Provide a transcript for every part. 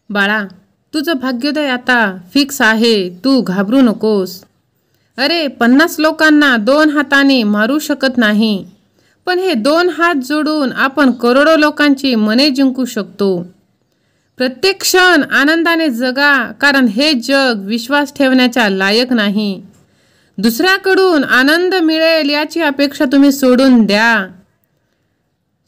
बाळा, तुझं भाग्योदय आता फिक्स आहे, तू घाबरू नकोस. अरे 50 लोकांना 2 हाताने मारू शकत नाही, पण हे 2 हात जोडून आपण करोडो लोकांची मने जिंकू शकतो. प्रत्येक क्षण आनंदाने जगा, कारण हे जग विश्वास ठेवण्याच्या लायक नाही. दुसऱ्याकडून आनंद मिळेल याची अपेक्षा तुम्ही सोडून द्या.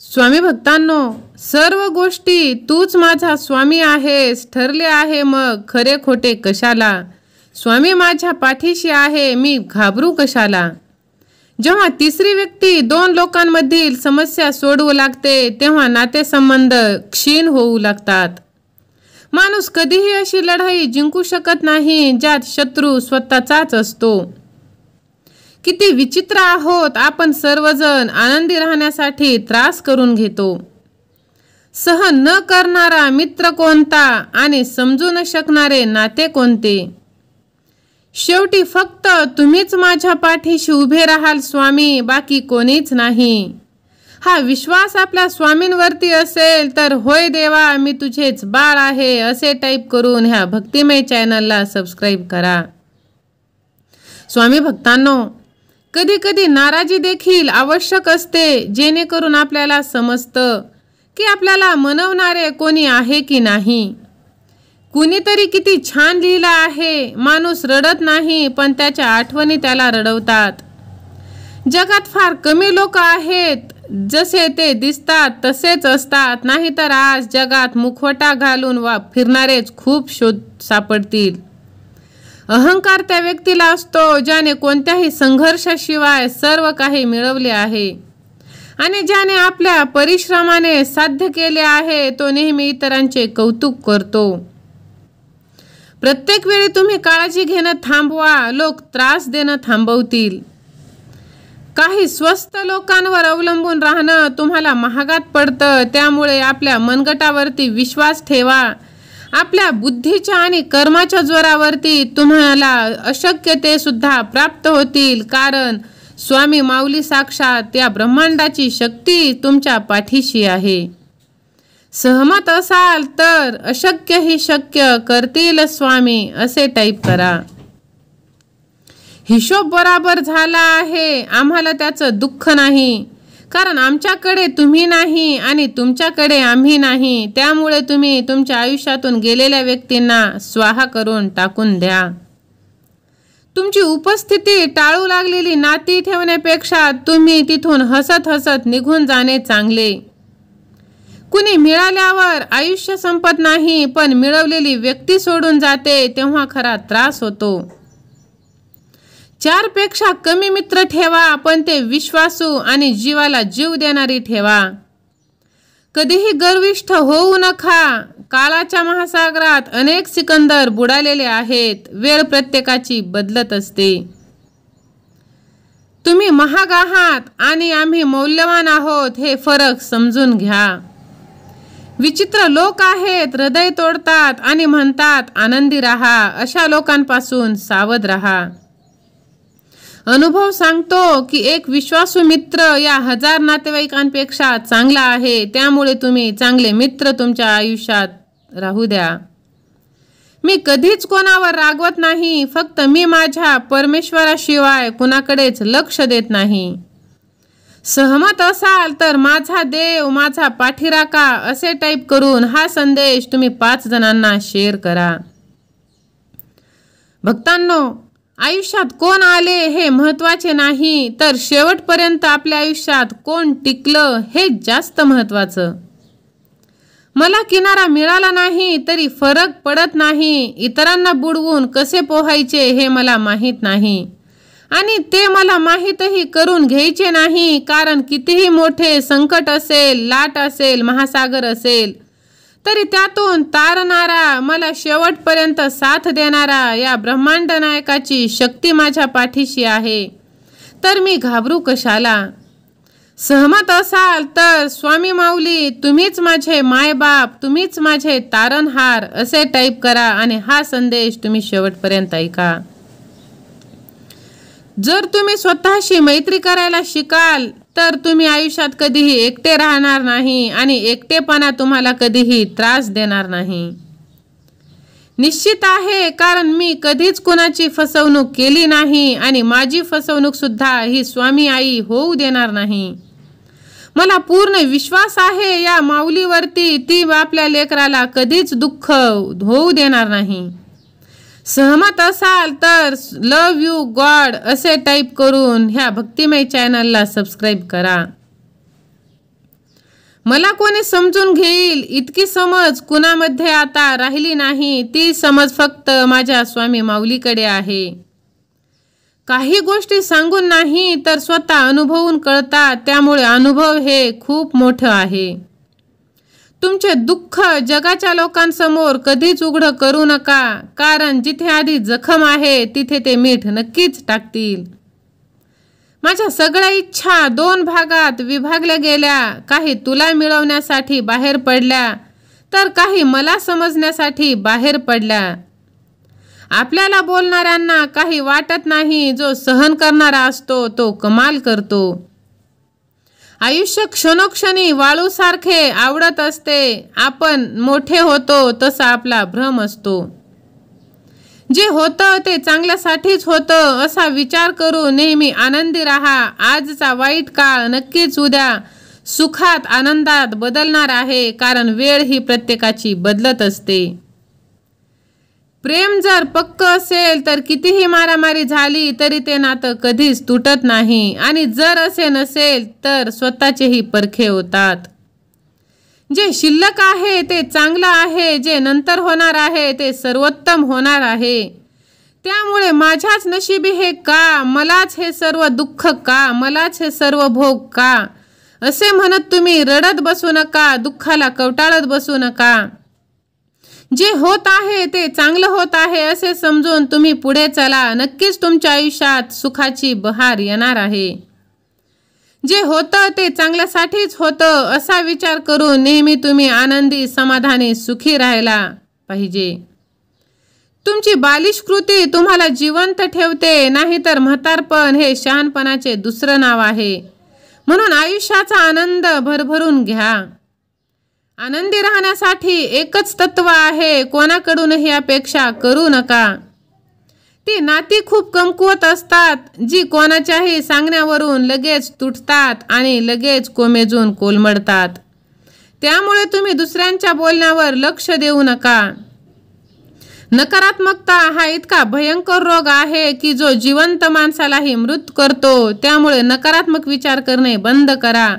स्वामी भक्तांनो, सर्व गोष्टी तूच माझा स्वामी आहेस ठरले आहे, मग खरे खोटे कशाला. स्वामी माझ्या पाठीशी आहे, मी घाबरू कशाला. जेव्हा तिसरी व्यक्ती 2 लोकांमधील समस्या सोडवू लागते तेव्हा नातेसंबंध क्षीण होऊ लागतात. माणूस कधीही अशी लढाई जिंकू शकत नाही ज्यात शत्रू स्वतःचाच असतो. किती विचित्र आहोत आपण सर्वजण. आनंदी राहण्यासाठी त्रास करून घेतो. सहन न करणारा मित्र कोणता आणि समजू न शकणारे नाते कोणते. शेवटी फक्त तुम्हीच माझ्या पाठीशी उभे राहाल स्वामी, बाकी कोणीच नाही. हा विश्वास आपल्या स्वामींवरती असेल तर होय देवा मी तुझेच बाळ आहे असे टाईप करून ह्या भक्तिमय चॅनलला सबस्क्राईब करा. स्वामी भक्तांनो, कधी कधी नाराजी देखील आवश्यक असते, जेणेकरून आपल्याला समजतं की आपल्याला मनवणारे कोणी आहे की नाही. कुणीतरी किती छान लिहिलं आहे, माणूस रडत नाही पण त्याच्या आठवणी त्याला रडवतात. जगात फार कमी लोक आहेत जसे ते दिसतात तसेच असतात, नाहीतर आज जगात मुखवटा घालून फिरणारेच खूप शोध सापडतील. अहंकार त्या व्यक्तीला असतो ज्याने कोणत्याही संघर्षाशिवाय सर्व काही मिळवले आहे आणि ज्याने आपल्या परिश्रमाने साध्य केले आहे. तो नेहमी इतरांचे कौतुक करतो. प्रत्येक वेळी तुम्ही काळजी घेणं थांबवा, लोक त्रास देणं थांबवतील. काही स्वस्त लोकांवर अवलंबून राहणं तुम्हाला महागात पडतं. त्यामुळे आपल्या मनगटावरती विश्वास ठेवा. आपल्या बुद्धीच्या आणि कर्माच्या जोरावरती तुम्हाला अशक्य ते सुद्धा प्राप्त होतील, कारण स्वामी माऊली साक्षात या ब्रह्मांडाची शक्ती तुमच्या पाठीशी आहे. सहमत असाल तर अशक्य ही शक्य करतील स्वामी असे टाईप करा. हिशोब बराबर झाला आहे, आम्हाला त्याचं दुःख नाही, कारण आमच्याकडे तुम्ही नाही आणि तुमच्याकडे आम्ही नाही. त्यामुळे तुम्ही तुमच्या आयुष्यातून गेलेल्या व्यक्तींना स्वाहा करून टाकून द्या. तुमची उपस्थिती टाळू लागलेली नाती ठेवण्यापेक्षा तुम्ही तिथून हसत हसत निघून जाणे चांगले. कुणी मिळाल्यावर आयुष्य संपत नाही, पण मिळवलेली व्यक्ती सोडून जाते तेव्हा खरा त्रास होतो. 4 पेक्षा कमी मित्र ठेवा, पण ते विश्वासू आणि जीवाला जीव देणारी ठेवा. कधीही गर्विष्ठ होऊ नका. काळाच्या महासागरात अनेक सिकंदर बुडालेले आहेत. वेळ प्रत्येकाची बदलत असते. तुम्ही महाग आहात आणि आम्ही मौल्यवान आहोत हे फरक समजून घ्या. विचित्र लोक आहेत, हृदय तोडतात आणि म्हणतात आनंदी राहा. अशा लोकांपासून सावध राहा. अनुभव सांगतो की एक विश्वासू मित्र या 1000 नातेवाईकांपेक्षा चांगला आहे. त्यामुळे तुम्ही चांगले मित्र तुमच्या आयुष्यात राहू द्या. मी कधीच कोणावर रागवत नाही, फक्त मी माझ्या परमेश्वराशिवाय कुणाकडेच लक्ष देत नाही. सहमत असाल तर माझा देव माझा पाठीराखा असे टाईप करून हा संदेश तुम्ही 5 जणांना शेअर करा. भक्तांनो, आयुष्यात कोण आले हे महत्त्वाचे नाही, तर शेवटपर्यंत आपल्या आयुष्यात कोण टिकलं हे जास्त महत्त्वाचं. मला किनारा मिळाला नाही तरी फरक पडत नाही. इतरांना बुडवून कसे पोहायचे हे मला माहीत नाही आणि ते मला माहीतही करून घ्यायचे नाही, कारण कितीही मोठे संकट असेल, लाट असेल, महासागर असेल, तरी त्यातून तारणारा, मला शेवटपर्यंत साथ देणारा या ब्रह्मांड नायकाची शक्ती माझ्या पाठीशी आहे, तर मी घाबरू कशाला. सहमत असाल तर स्वामी माऊली तुम्हीच माझे मायबाप, तुम्हीच माझे तारणहार असे टाईप करा आणि हा संदेश तुम्ही शेवटपर्यंत ऐका. जर तुम्ही स्वतःशी मैत्री करायला शिकाल तर तुम्ही आयुष्यात कधीही एकटे राहणार नाही आणि एकटेपणा तुम्हाला कधीही त्रास देणार नाही. निश्चित आहे, कारण मी कधीच कुणाची फसवणूक केली नाही आणि माझी फसवणूक सुद्धा ही स्वामी आई होऊ देणार नाही. मला पूर्ण विश्वास आहे या माऊलीवरती, ती आपल्या लेकराला कधीच दुःख होऊ देणार नाही. सहमत असाल तर लव यू गॉड असे टाईप करून ह्या भक्तिमय चॅनलला सबस्क्राईब करा. मला कोणी समजून घेईल इतकी समज कुणामध्ये आता राहिली नाही. ती समज फक्त माझ्या स्वामी माऊलीकडे आहे. काही गोष्टी सांगून नाही तर स्वतः अनुभवून कळतात, त्यामुळे अनुभव हे खूप मोठं आहे. तुमचे दुःख जगाच्या लोकांसमोर कधीच उघड करू नका, कारण जिथे आधी जखम आहे तिथे ते मीठ नक्कीच टाकतील. माझ्या सगळ्या इच्छा 2 भागात विभागल्या गेल्या. काही तुला मिळवण्यासाठी बाहेर पडल्या तर काही मला समजण्यासाठी बाहेर पडल्या. आपल्याला बोलणाऱ्यांना काही वाटत नाही, जो सहन करणारा असतो तो कमाल करतो. आयुष्य क्षणोक्षणी वाळूसारखे आवडत असते. आपण मोठे होतो तसा आपला भ्रम असतो. जे होतं ते चांगल्यासाठीच होतं असा विचार करून नेहमी आनंदी राहा. आजचा वाईट काळ नक्कीच उद्या सुखात आनंदात बदलणार आहे, कारण वेळ ही प्रत्येकाची बदलत असते. प्रेम जर पक्क असेल तर कितीही मारामारी झाली तरी ते नातं कधीच तुटत नाही, आणि जर असे नसेल तर स्वतःचेही परखे होतात. जे शिल्लक आहे ते चांगलं आहे, जे नंतर होणार आहे ते सर्वोत्तम होणार आहे. त्यामुळे माझ्याच नशिबी हे का, मलाच हे सर्व दुःख का, मलाच हे सर्व भोग का असे म्हणत तुम्ही रडत बसू नका, दुःखाला कवटाळत बसू नका. जे होत आहे ते चांगलं होत आहे असे समजून तुम्ही पुढे चला. नक्कीच तुमच्या आयुष्यात सुखाची बहार येणार आहे. जे होतं ते चांगल्यासाठीच होतं असा विचार करून नेहमी तुम्ही आनंदी समाधानी सुखी राहायला पाहिजे. तुमची बालिश कृती तुम्हाला जिवंत ठेवते, नाहीतर म्हातारपण हे शहाणपणाचे दुसरं नाव आहे. म्हणून आयुष्याचा आनंद भरभरून घ्या. आनंदी राहण्यासाठी एकच तत्व आहे, कोणाकडूनही अपेक्षा करू नका. ती नाती खूप कमकुवत असतात, जी कोणाच्याही सांगण्यावरून लगेच तुटतात आणि लगेच कोमेजून कोलमडतात. त्यामुळे तुम्ही दुसऱ्यांच्या बोलण्यावर लक्ष देऊ नका. नकारात्मकता हा इतका भयंकर रोग आहे की जो जिवंत माणसालाही मृत करतो. त्यामुळे नकारात्मक विचार करणे बंद करा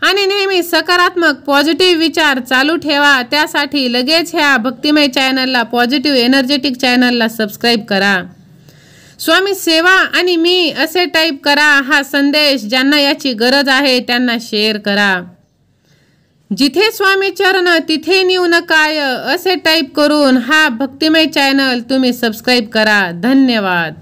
आणि नेहमी सकारात्मक पॉझिटिव्ह विचार चालू ठेवा. त्यासाठी लगेच ह्या भक्तिमय चॅनलला, पॉझिटिव्ह एनर्जेटिक चॅनलला सबस्क्राईब करा. स्वामी सेवा आणि मी असे टाईप करा. हा संदेश ज्यांना याची गरज आहे त्यांना शेअर करा. जिथे स्वामी चरण तिथे न्यून काय असे टाईप करून हा भक्तिमय चॅनल तुम्ही सबस्क्राईब करा. धन्यवाद.